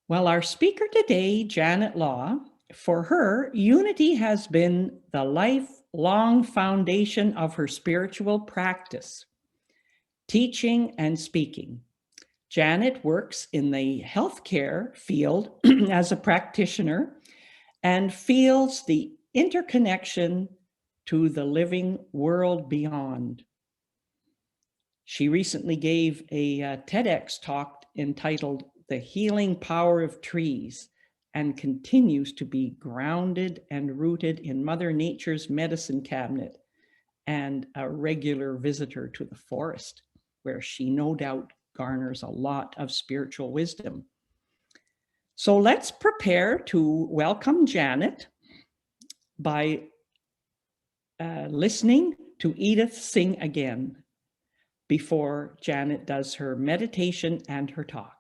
Well, our speaker today, Janet Law, for her, unity has been the lifelong foundation of her spiritual practice, teaching and speaking. Janet works in the healthcare field as a practitioner and feels the interconnection to the living world beyond. She recently gave a TEDx talk entitled The Healing Power of Trees and continues to be grounded and rooted in Mother Nature's medicine cabinet and a regular visitor to the forest, where she no doubt garners a lot of spiritual wisdom. So let's prepare to welcome Janet by listening to Edith sing again before Janet does her meditation and her talk.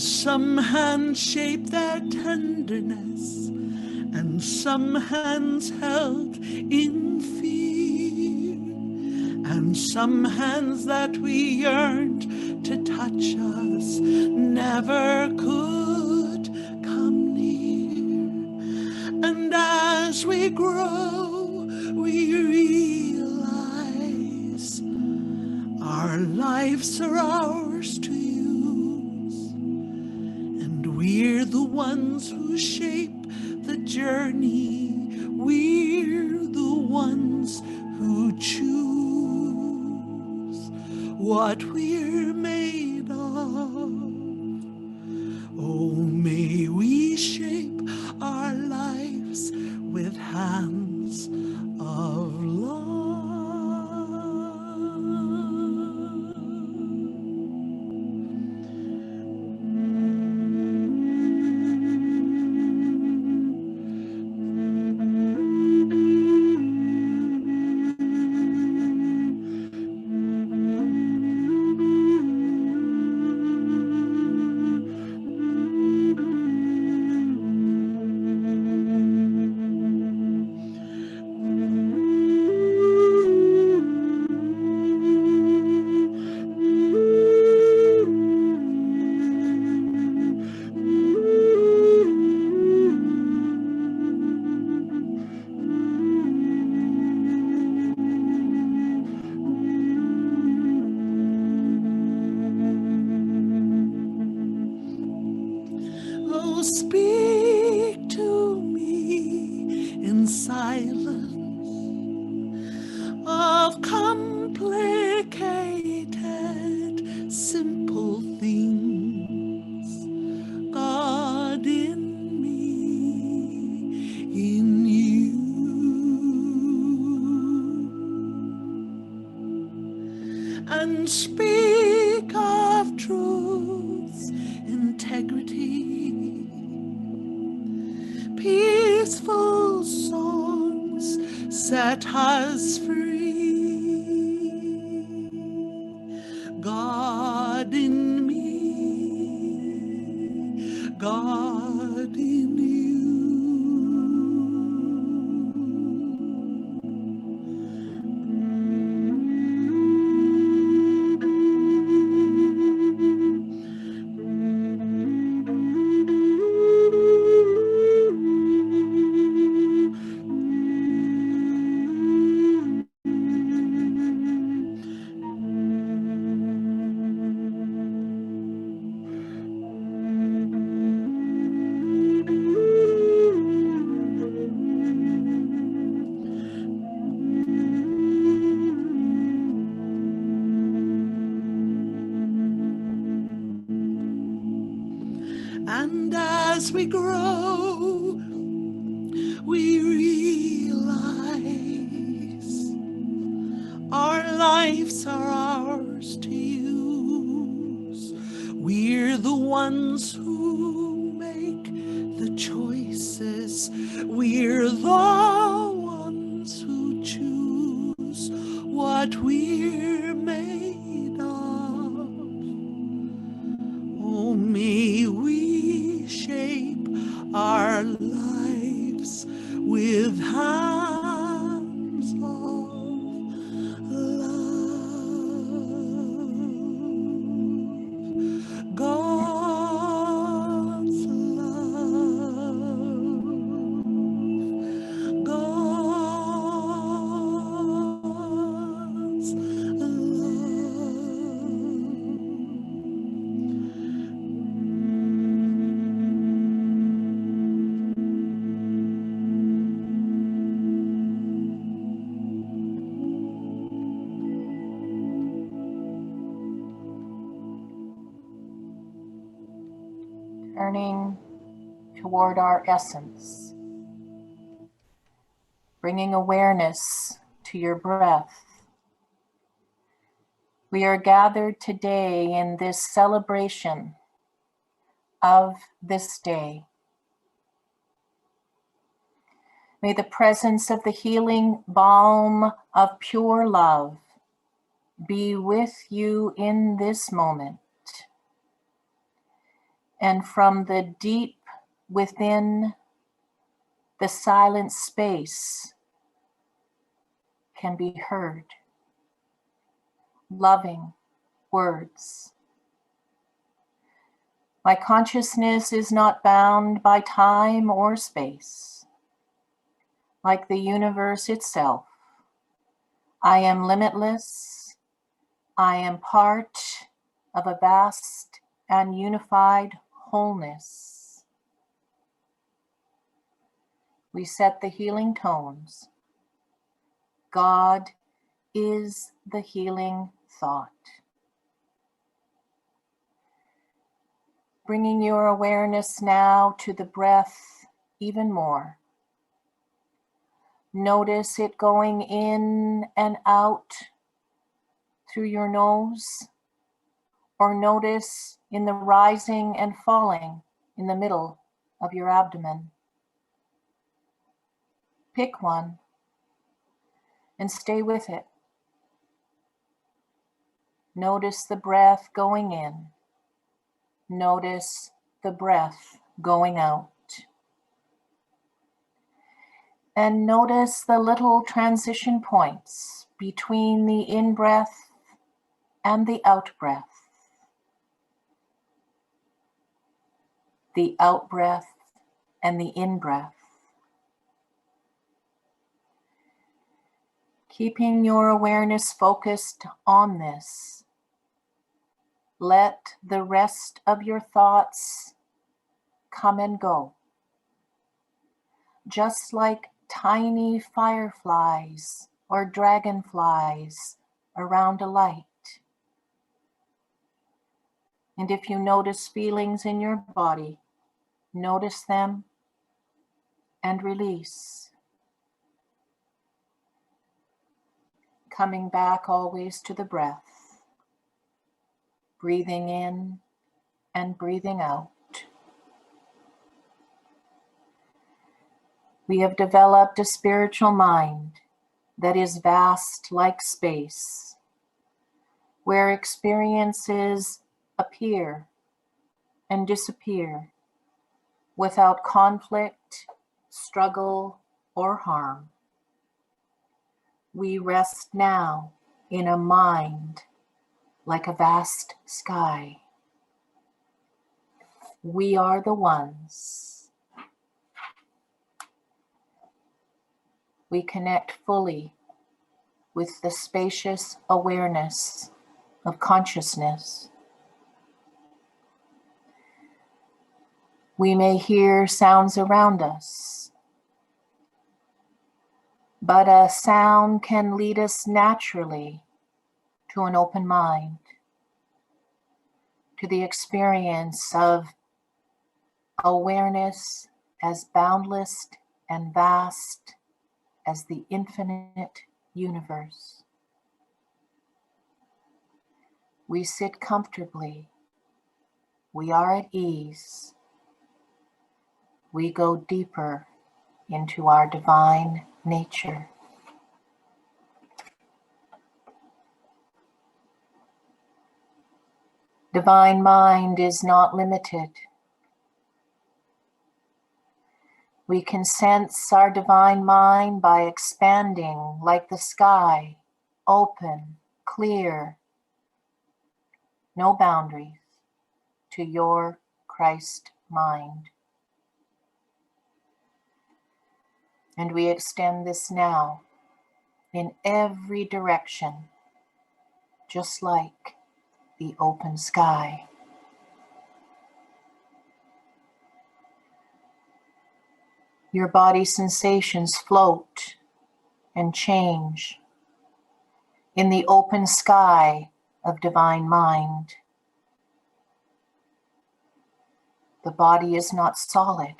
Some hands shape their tenderness, and some hands held in fear, and some hands that we yearned to touch us never could come near. And as we grow, we realize our lives are ours to use. We're the ones who shape the journey. We're the ones who choose what we're made of. Oh, may we shape our lives with hands of love. Speak to me in silence of complicated, simple things. God in me, in you. And speak of truths, integrity, peaceful songs set us free. as we grow, we realize our lives are ours to use. We're the ones who make the choices. We're the ones who choose what we're made of. Oh, may we shape our lives with hands of love. God's love. God's Turning toward our essence, bringing awareness to your breath. We are gathered today in this celebration of this day. May the presence of the healing balm of pure love be with you in this moment. And from the deep within, the silent space can be heard. Loving words. My consciousness is not bound by time or space. Like the universe itself, I am limitless. I am part of a vast and unified wholeness. We set the healing tones. God is the healing thought. Bringing your awareness now to the breath even more. Notice it going in and out through your nose, or notice in the rising and falling in the middle of your abdomen. Pick one and stay with it. Notice the breath going in. Notice the breath going out. And notice the little transition points between the in-breath and the out-breath. The out-breath and the in-breath. Keeping your awareness focused on this, let the rest of your thoughts come and go, just like tiny fireflies or dragonflies around a light. And if you notice feelings in your body, notice them and release. Coming back always to the breath. Breathing in and breathing out. We have developed a spiritual mind that is vast like space, where experiences appear and disappear without conflict, struggle, or harm. We rest now in a mind like a vast sky. We are the ones. We connect fully with the spacious awareness of consciousness. We may hear sounds around us, but a sound can lead us naturally to an open mind, to the experience of awareness as boundless and vast as the infinite universe. We sit comfortably. We are at ease. We go deeper into our divine nature. Divine mind is not limited. We can sense our divine mind by expanding like the sky, open, clear, no boundaries, to your Christ mind. And we extend this now in every direction, just like the open sky. Your body sensations float and change in the open sky of divine mind. The body is not solid.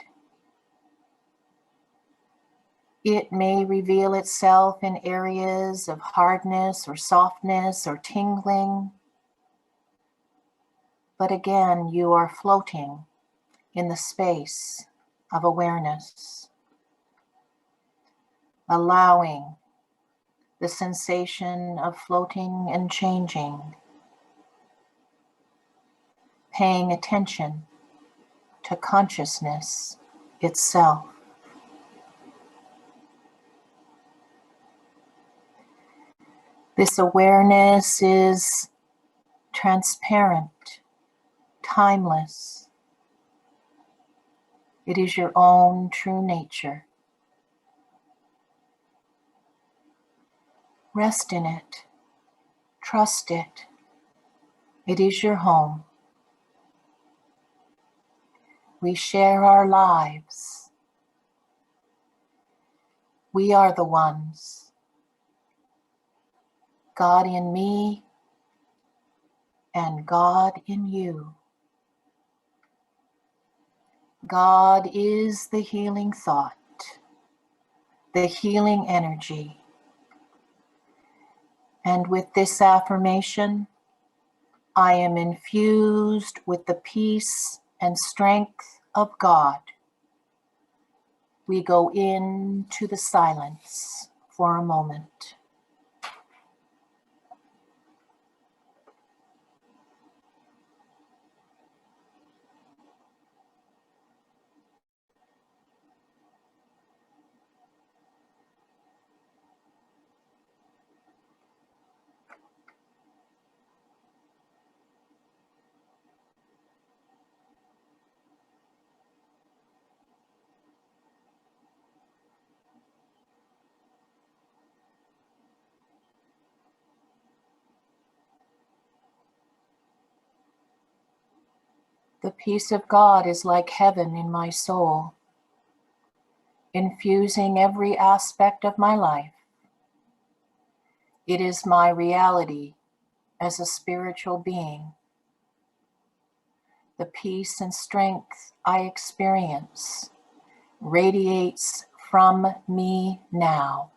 It may reveal itself in areas of hardness or softness or tingling. But again, you are floating in the space of awareness, allowing the sensation of floating and changing, paying attention to consciousness itself. This awareness is transparent, timeless. It is your own true nature. Rest in it. Trust it. It is your home. We share our lives. We are the ones. God in me and God in you. God is the healing thought, the healing energy. And with this affirmation, I am infused with the peace and strength of God. We go into the silence for a moment. The peace of God is like heaven in my soul, infusing every aspect of my life. It is my reality as a spiritual being. The peace and strength I experience radiates from me now.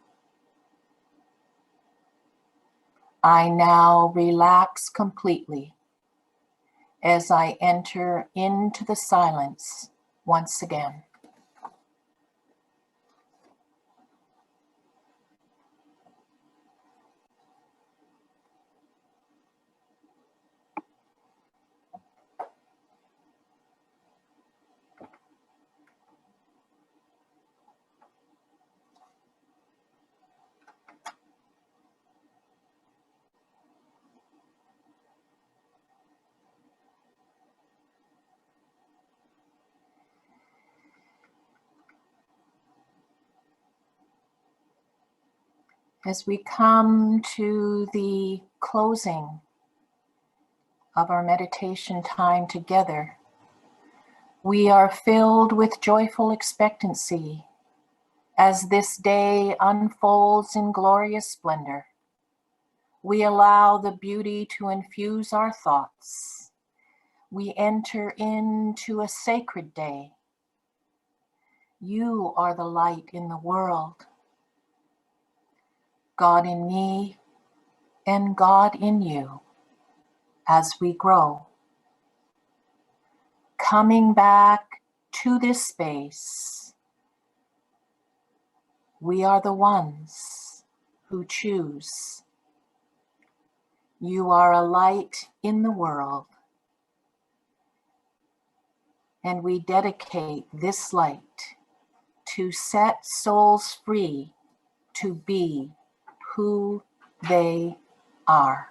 I now relax completely as I enter into the silence once again. As we come to the closing of our meditation time together, we are filled with joyful expectancy as this day unfolds in glorious splendor. We allow the beauty to infuse our thoughts. we enter into a sacred day. You are the light in the world. God in me and God in you as we grow. Coming back to this space, we are the ones who choose. You are a light in the world, and we dedicate this light to set souls free to be who they are.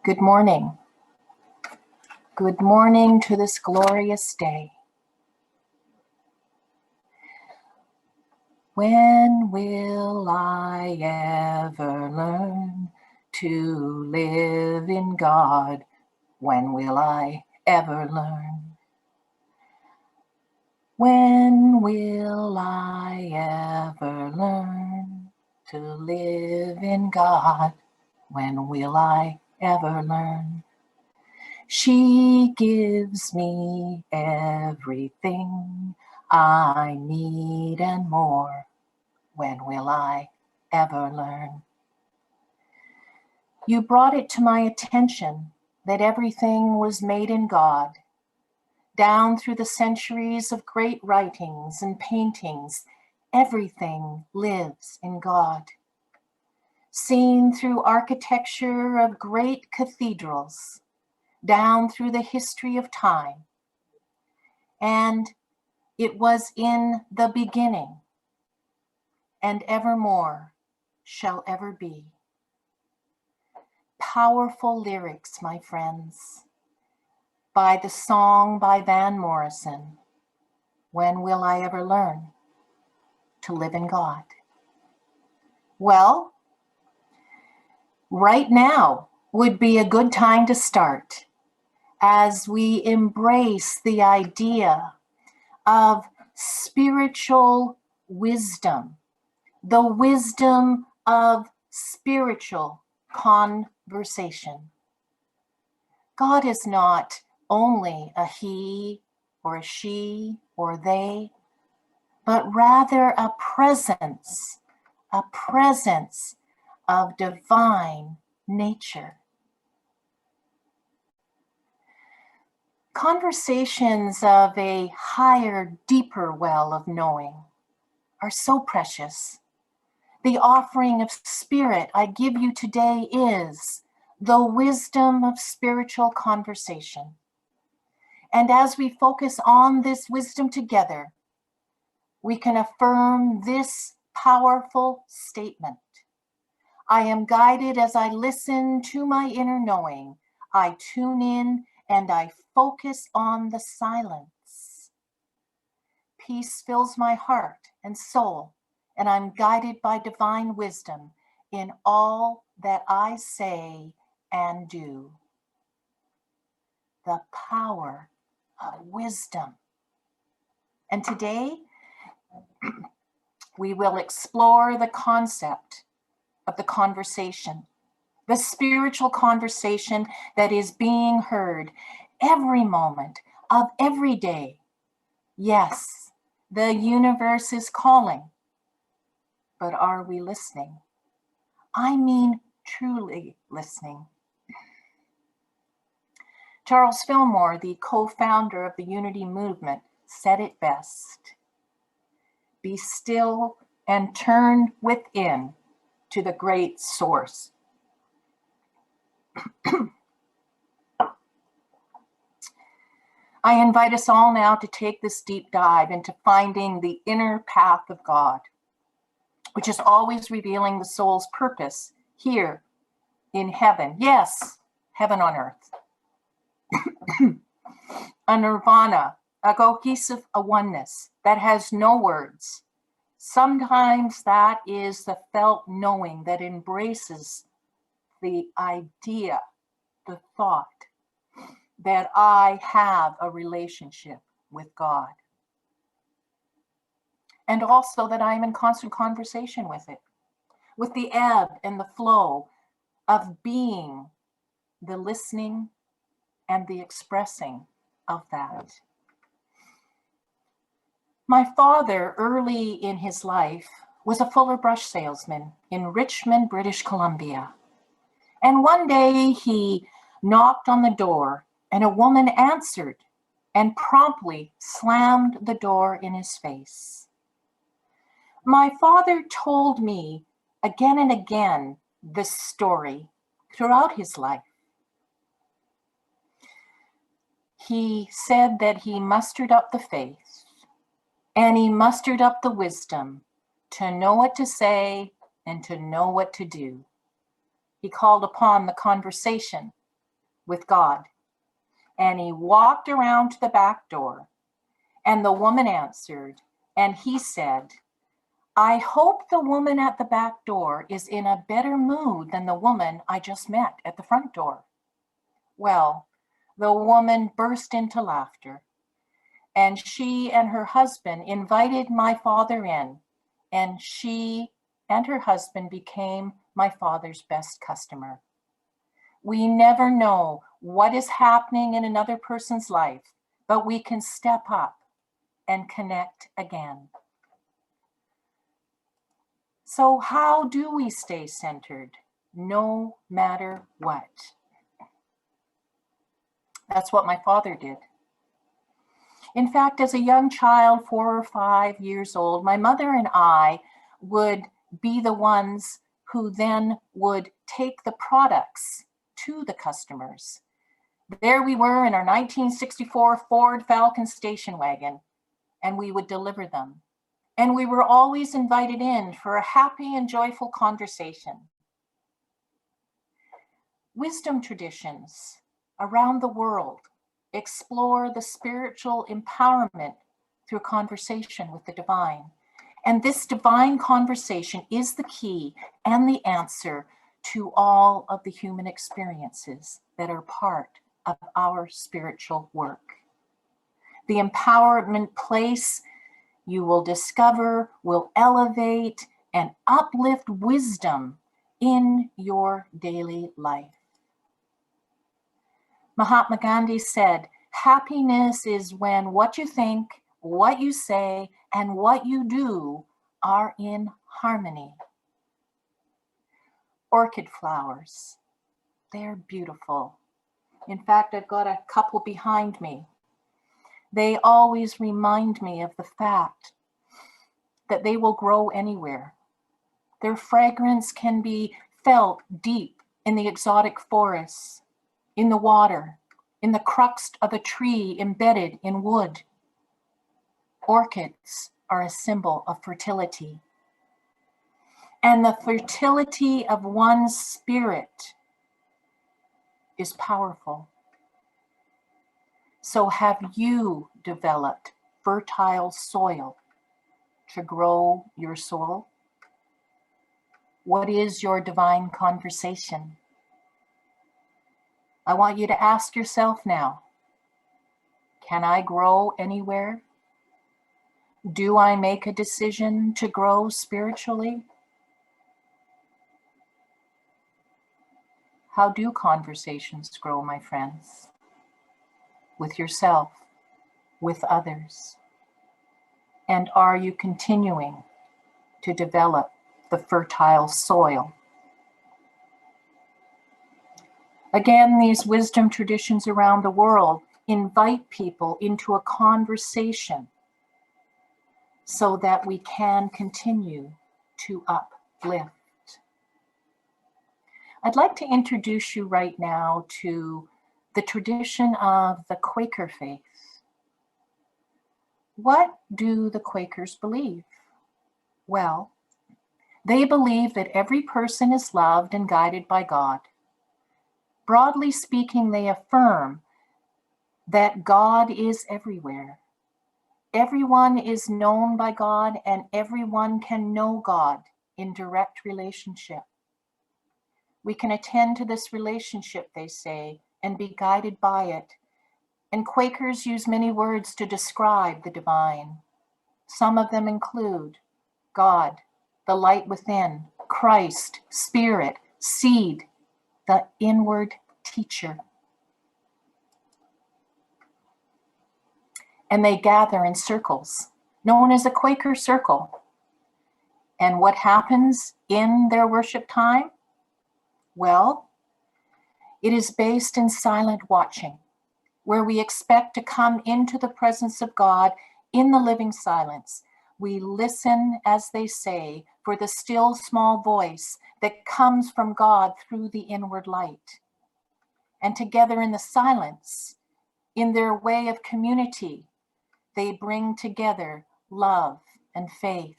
Good morning. Good morning to this glorious day. When will I ever learn to live in God? When will I ever learn? When will I ever learn to live in God? When will I ever learn? She gives me everything I need and more. When will I ever learn? You brought it to my attention that everything was made in God. Down through the centuries of great writings and paintings, everything lives in God. Seen through architecture of great cathedrals, down through the history of time. And it was in the beginning, and evermore shall ever be. Powerful lyrics, my friends, by the song by Van Morrison, When Will I Ever Learn to Live in God? Well, right now would be a good time to start as we embrace the idea of spiritual wisdom, the wisdom of spiritual conversation. God is not only a he or a she or they, but rather a presence of divine nature. Conversations of a higher, deeper well of knowing are so precious. The offering of spirit I give you today is the wisdom of spiritual conversation. And as we focus on this wisdom together, we can affirm this powerful statement. I am guided as I listen to my inner knowing. I tune in and I focus on the silence. Peace fills my heart and soul, and I'm guided by divine wisdom in all that I say and do. The power of wisdom. And today, we will explore the concept of the conversation, the spiritual conversation that is being heard every moment of every day. Yes, the universe is calling, but are we listening? I mean, truly listening. Charles Fillmore, the co-founder of the Unity Movement, said it best. Be still and turn within to the great source. I invite us all now to take this deep dive into finding the inner path of God, which is always revealing the soul's purpose here in heaven. Yes, heaven on earth. A nirvana, a cohesive, a oneness that has no words. Sometimes that is the felt knowing that embraces the idea, the thought that I have a relationship with God. and also that I am in constant conversation with it, with the ebb and the flow of being, the listening and the expressing of that. My father, early in his life, was a fuller brush salesman in Richmond, British Columbia. And one day he knocked on the door and a woman answered and promptly slammed the door in his face. My father told me again and again this story throughout his life. He said that he mustered up the faith and he mustered up the wisdom to know what to say and to know what to do. He called upon the conversation with God, and he walked around to the back door, and the woman answered, and he said, I hope the woman at the back door is in a better mood than the woman I just met at the front door. Well, the woman burst into laughter, and she and her husband invited my father in, and she and her husband became my father's best customer. We never know what is happening in another person's life, but we can step up and connect again. So how do we stay centered no matter what? That's what my father did. In fact, as a young child, 4 or 5 years old, my mother and I would be the ones who then would take the products to the customers. There we were in our 1964 Ford Falcon station wagon, and we would deliver them. And we were always invited in for a happy and joyful conversation. Wisdom traditions around the world explore the spiritual empowerment through conversation with the divine. And this divine conversation is the key and the answer to all of the human experiences that are part of our spiritual work. The empowerment place you will discover will elevate and uplift wisdom in your daily life. Mahatma Gandhi said, happiness is when what you think, what you say, and what you do are in harmony. Orchid flowers, they're beautiful. In fact, I've got a couple behind me. They always remind me of the fact that they will grow anywhere. Their fragrance can be felt deep in the exotic forests, in the water, in the crux of a tree embedded in wood. Orchids are a symbol of fertility. And the fertility of one's spirit is powerful. So have you developed fertile soil to grow your soul? What is your divine conversation? I want you to ask yourself now, can I grow anywhere? Do I make a decision to grow spiritually? How do conversations grow, my friends? With yourself, with others? And are you continuing to develop the fertile soil? Again, these wisdom traditions around the world invite people into a conversation so that we can continue to uplift. I'd like to introduce you right now to the tradition of the Quaker faith. What do the Quakers believe? Well, they believe that every person is loved and guided by God. Broadly speaking, they affirm that God is everywhere. Everyone is known by God, and everyone can know God in direct relationship. We can attend to this relationship, they say, and be guided by it. And Quakers use many words to describe the divine. Some of them include God, the light within, Christ, Spirit, Seed, the inward teacher. And they gather in circles, known as a Quaker circle. And what happens in their worship time? Well, it is based in silent watching, where we expect to come into the presence of God in the living silence. We listen, as they say, for the still small voice that comes from God through the inward light. And together in the silence, in their way of community, they bring together love and faith.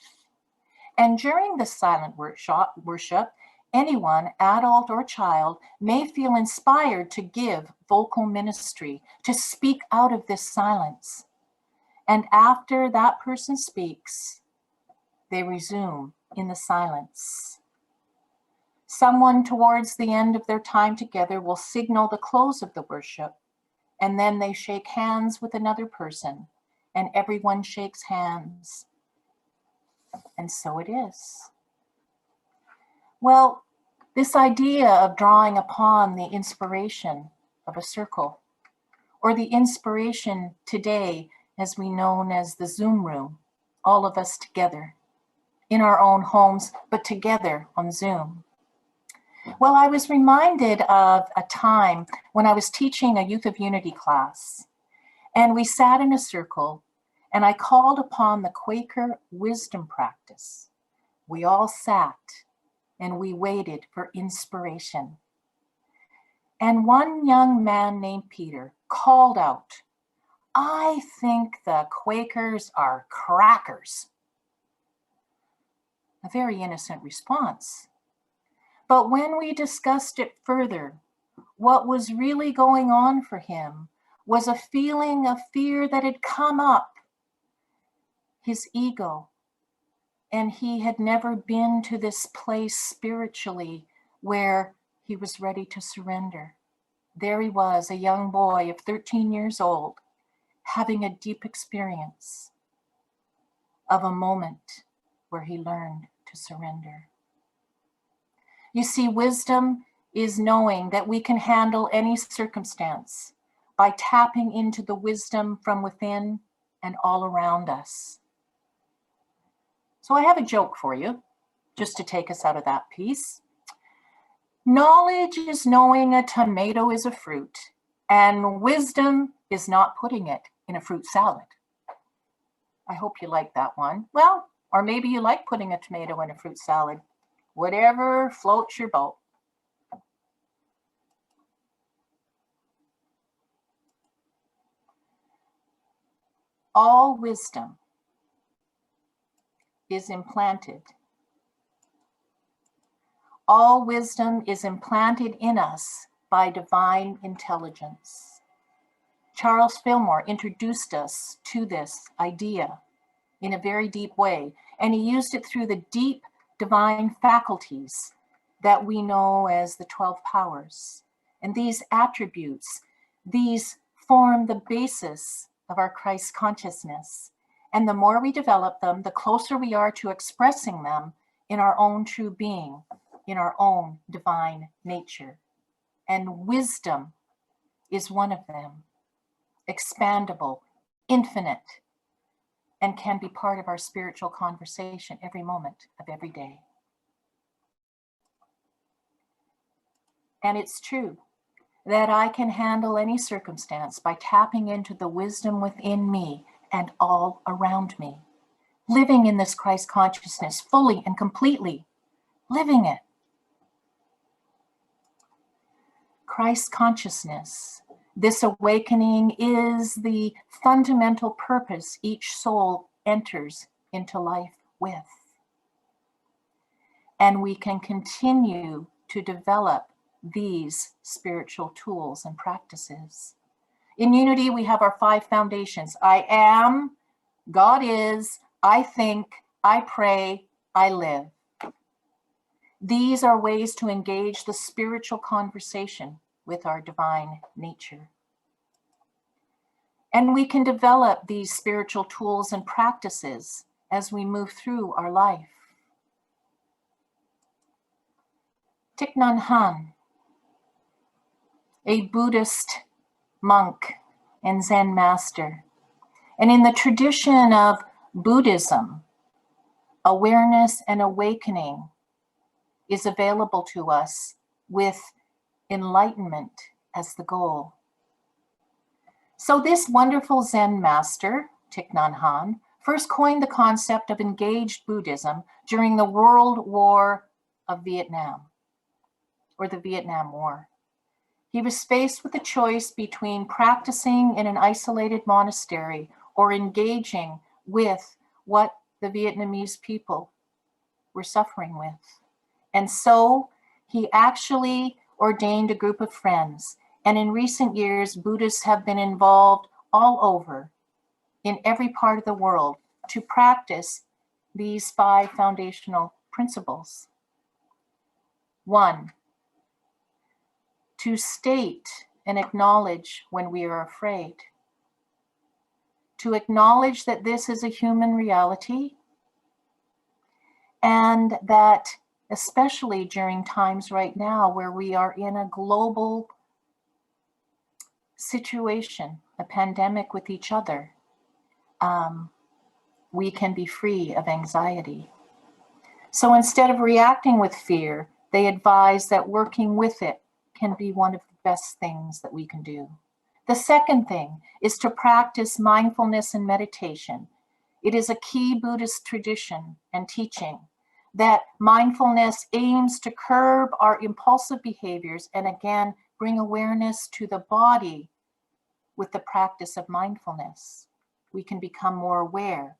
And during the silent worship, anyone, adult or child, may feel inspired to give vocal ministry, to speak out of this silence. And after that person speaks, they resume in the silence. Someone towards the end of their time together will signal the close of the worship, and then they shake hands with another person, and everyone shakes hands. And so it is. Well, this idea of drawing upon the inspiration of a circle, or the inspiration today as we know as the Zoom room, all of us together in our own homes, but together on Zoom. Well, I was reminded of a time when I was teaching a Youth of Unity class, and we sat in a circle, and I called upon the Quaker wisdom practice. We all sat and we waited for inspiration. And one young man named Peter called out, "I think the Quakers are crackers." A very innocent response. But when we discussed it further, what was really going on for him was a feeling of fear that had come up, his ego. And he had never been to this place spiritually where he was ready to surrender. There he was, a young boy of 13 years old, having a deep experience of a moment where he learned to surrender. You see, wisdom is knowing that we can handle any circumstance by tapping into the wisdom from within and all around us. So I have a joke for you, just to take us out of that piece. Knowledge is knowing a tomato is a fruit, and wisdom is not putting it in a fruit salad. I hope you like that one. Well, or maybe you like putting a tomato in a fruit salad. Whatever floats your boat. All wisdom is implanted. All wisdom is implanted in us by divine intelligence. Charles Fillmore introduced us to this idea in a very deep way, and he used it through the deep divine faculties that we know as the 12 powers. And these attributes, these form the basis of our Christ consciousness. And the more we develop them, the closer we are to expressing them in our own true being, in our own divine nature. And wisdom is one of them, expandable, infinite, and can be part of our spiritual conversation every moment of every day. And it's true that I can handle any circumstance by tapping into the wisdom within me and all around me, living in this Christ consciousness fully and completely, living it. Christ consciousness, this awakening is the fundamental purpose each soul enters into life with. And we can continue to develop these spiritual tools and practices. In Unity, we have our 5 foundations. I am, God is, I think, I pray, I live. These are ways to engage the spiritual conversation with our divine nature. And we can develop these spiritual tools and practices as we move through our life. Thich Nhat Hanh, a Buddhist monk and Zen master. And in the tradition of Buddhism, awareness and awakening is available to us with enlightenment as the goal. So this wonderful Zen master, Thich Nhat Hanh, first coined the concept of engaged Buddhism during the World War of Vietnam, or the Vietnam War. He was faced with a choice between practicing in an isolated monastery or engaging with what the Vietnamese people were suffering with. And so he actually ordained a group of friends. And in recent years, Buddhists have been involved all over in every part of the world to practice these 5 foundational principles. 1, to state and acknowledge when we are afraid. To acknowledge that this is a human reality, and that especially during times right now where we are in a global situation, a pandemic with each other, we can be free of anxiety. So instead of reacting with fear, they advise that working with it can be one of the best things that we can do. The second thing is to practice mindfulness and meditation. It is a key Buddhist tradition and teaching that mindfulness aims to curb our impulsive behaviors and again, bring awareness to the body with the practice of mindfulness. We can become more aware.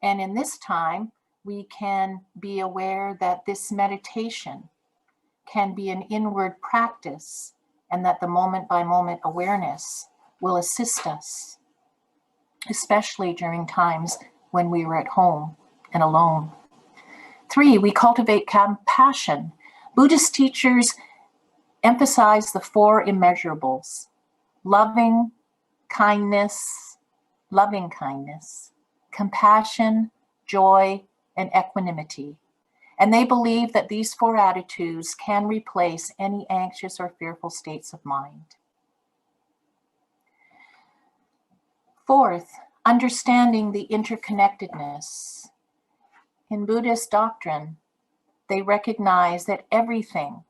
And in this time, we can be aware that this meditation can be an inward practice and that the moment by moment awareness will assist us, especially during times when we are at home and alone. 3, we cultivate compassion. Buddhist teachers emphasize the 4 immeasurables: loving kindness, compassion, joy, and equanimity. And they believe that these 4 attitudes can replace any anxious or fearful states of mind. 4th, understanding the interconnectedness. In Buddhist doctrine, they recognize that everything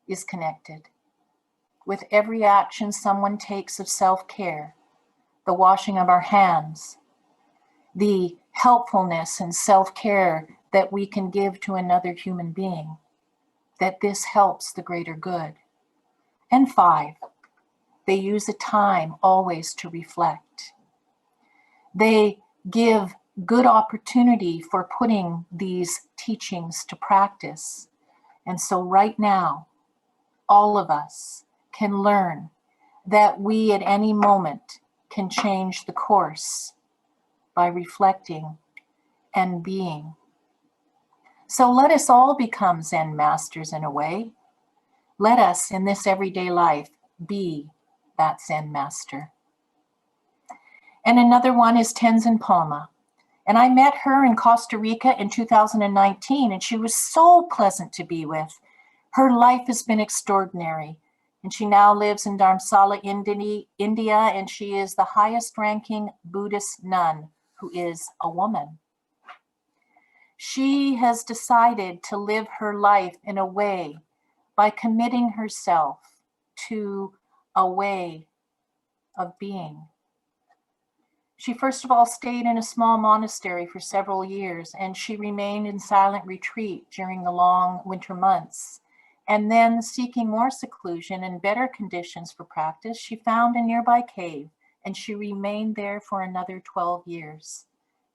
is connected. With every action someone takes of self-care, the washing of our hands, the helpfulness and self-care that we can give to another human being, that this helps the greater good. And 5, they use a time always to reflect. They give good opportunity for putting these teachings to practice. And so right now, all of us can learn that we at any moment can change the course by reflecting and being. So let us all become Zen masters in a way. Let us, in this everyday life, be that Zen master. And another one is Tenzin Palma. And I met her in Costa Rica in 2019, and she was so pleasant to be with. Her life has been extraordinary. And she now lives in Dharamsala, India, and she is the highest ranking Buddhist nun who is a woman. She has decided to live her life in a way by committing herself to a way of being. She first of all stayed in a small monastery for several years, and she remained in silent retreat during the long winter months. And then, seeking more seclusion and better conditions for practice, she found a nearby cave, and she remained there for another 12 years,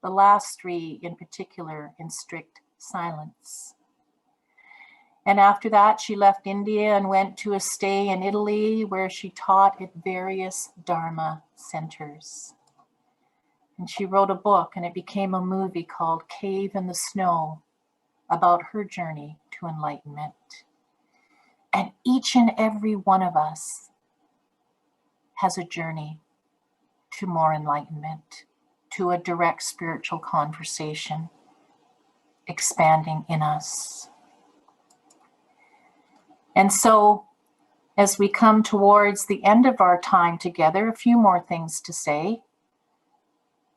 the last 3 in particular in strict silence. And after that, she left India and went to a stay in Italy, where she taught at various Dharma centers. And she wrote a book, and it became a movie called Cave in the Snow, about her journey to enlightenment. And each and every one of us has a journey to more enlightenment, to a direct spiritual conversation expanding in us. And so, as we come towards the end of our time together, a few more things to say.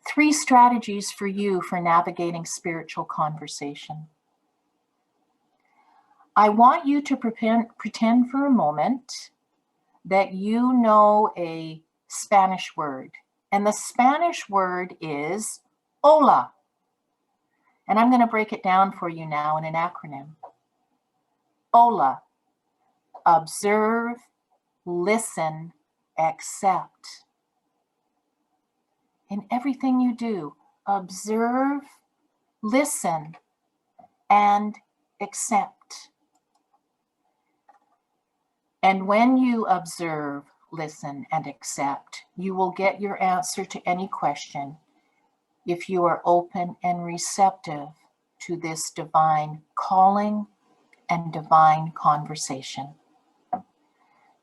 3 strategies for you for navigating spiritual conversation. I want you to pretend for a moment that you know a Spanish word, and the Spanish word is hola. And I'm going to break it down for you now in an acronym. Hola. Observe, listen, accept. In everything you do, observe, listen, and accept. And when you observe, listen, and accept, you will get your answer to any question if you are open and receptive to this divine calling and divine conversation.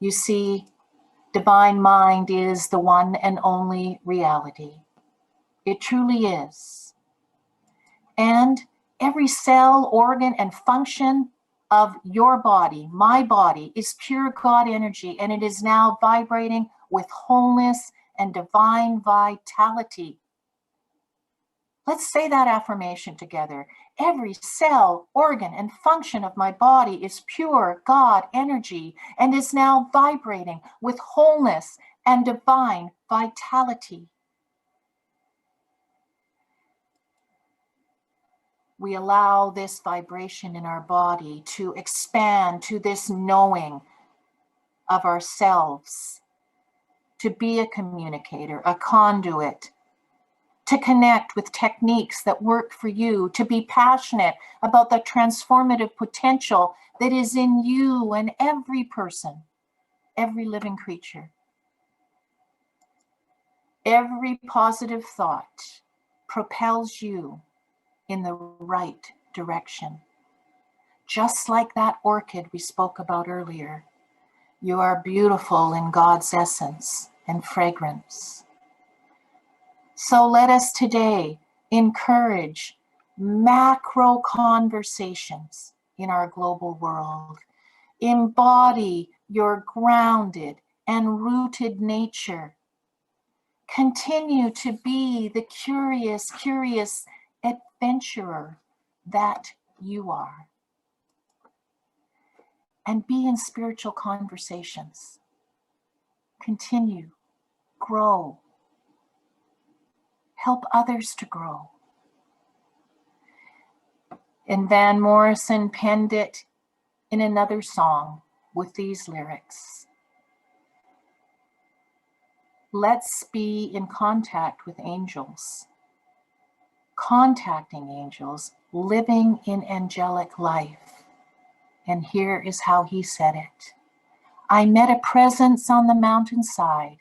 You see, divine mind is the one and only reality. It truly is. And every cell, organ, and function of your body, my body, is pure God energy, and it is now vibrating with wholeness and divine vitality. Let's say that affirmation together. Every cell, organ, and function of my body is pure God energy and is now vibrating with wholeness and divine vitality. We allow this vibration in our body to expand to this knowing of ourselves, to be a communicator, a conduit, to connect with techniques that work for you, to be passionate about the transformative potential that is in you and every person, every living creature. Every positive thought propels you in the right direction. Just like that orchid we spoke about earlier, you are beautiful in God's essence and fragrance. So let us today encourage macro conversations in our global world. Embody your grounded and rooted nature. Continue to be the curious adventurer that you are. And be in spiritual conversations. Continue, grow. Help others to grow. And Van Morrison penned it in another song with these lyrics. Let's be in contact with angels, contacting angels, living in angelic life. And here is how he said it. I met a presence on the mountainside,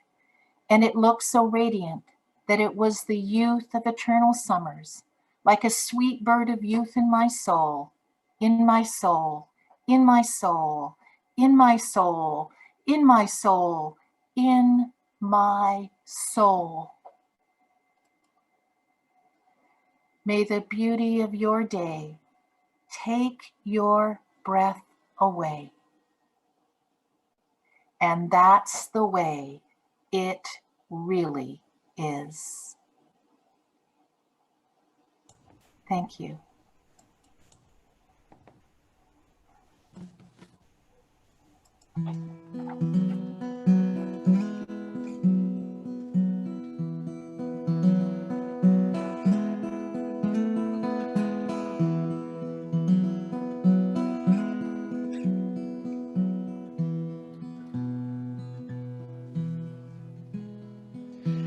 and it looked so radiant that it was the youth of eternal summers, like a sweet bird of youth in my soul, in my soul, in my soul, in my soul, in my soul, in my soul. May the beauty of your day take your breath away. And that's the way it really is. Thank you.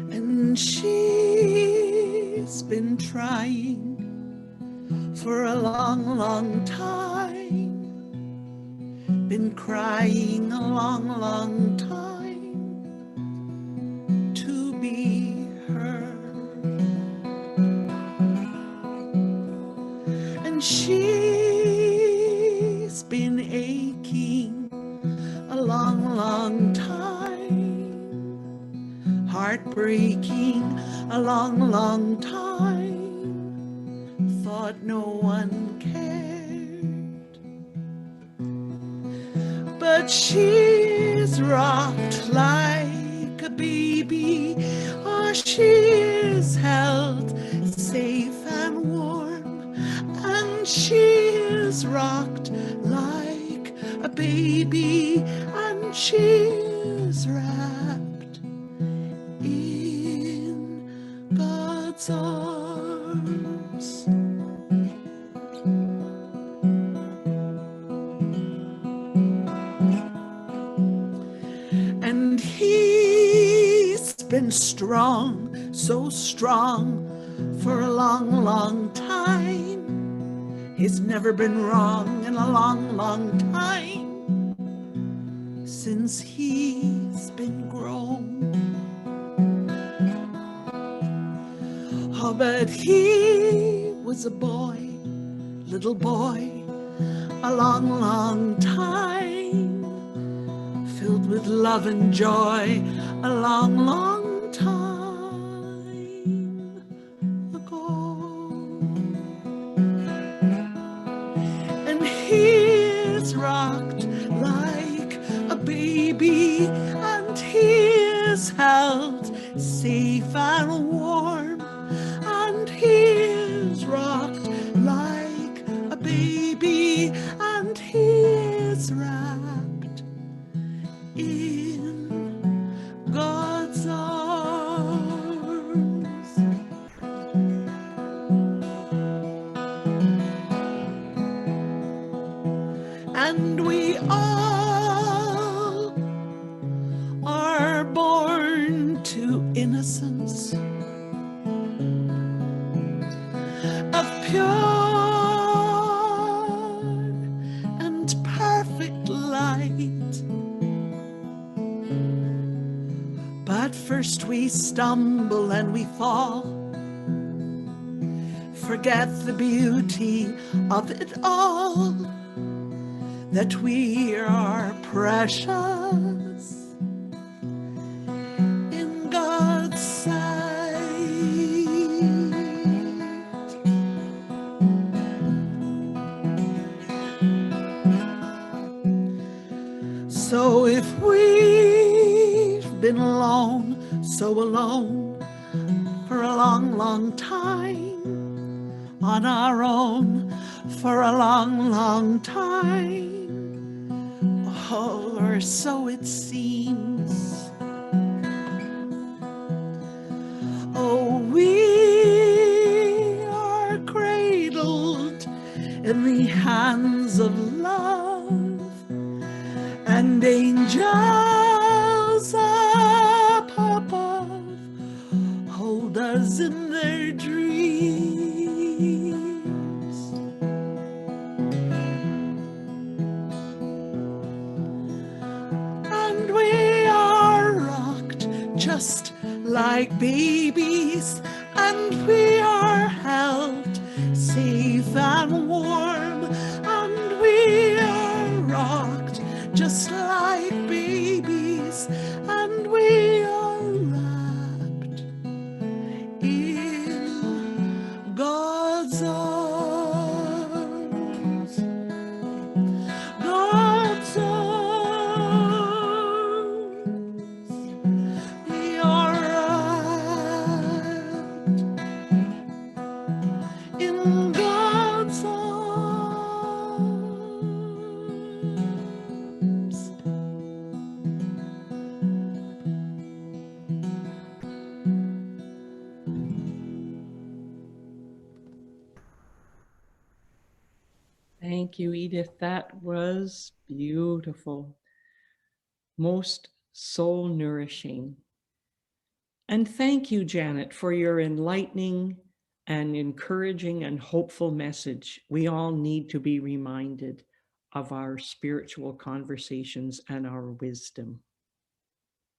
And she's been trying for a long time, been crying a long time to be heard. And she's been aching a long time heartbreaking, a long, long time, thought no one cared. But she's rocked like a baby, or she is held safe and warm, and she is rocked like a baby, and she is wrapped in God's arms. And he's been strong, so strong, for a long, long time. He's never been wrong in a long, long time, since he's been grown. Oh, but he was a boy, little boy, a long, long time, filled with love and joy, a long, long time ago. And he is rocked like a baby, and he is held safe and warm, and he is rocked like a baby, and he is wrapped in God's arms. And we all are born to innocence of pure and perfect light. But first we stumble and we fall, forget the beauty of it all, that we are precious in God's sight. So if we've been alone, so alone, for a long, long time, on our own for a long, long time, oh, or so it seems. Oh, we are cradled in the hands of love, and angels up above hold us in their dreams. And we are rocked just like babies, and we are held safe and warm, and we are rocked just like babies, and we are wrapped in God's arms. God's arms. We are wrapped in God's arms. Thank you, Edith. That was beautiful. Most soul nourishing. And thank you, Janet, for your enlightening and encouraging and hopeful message. We all need to be reminded of our spiritual conversations and our wisdom.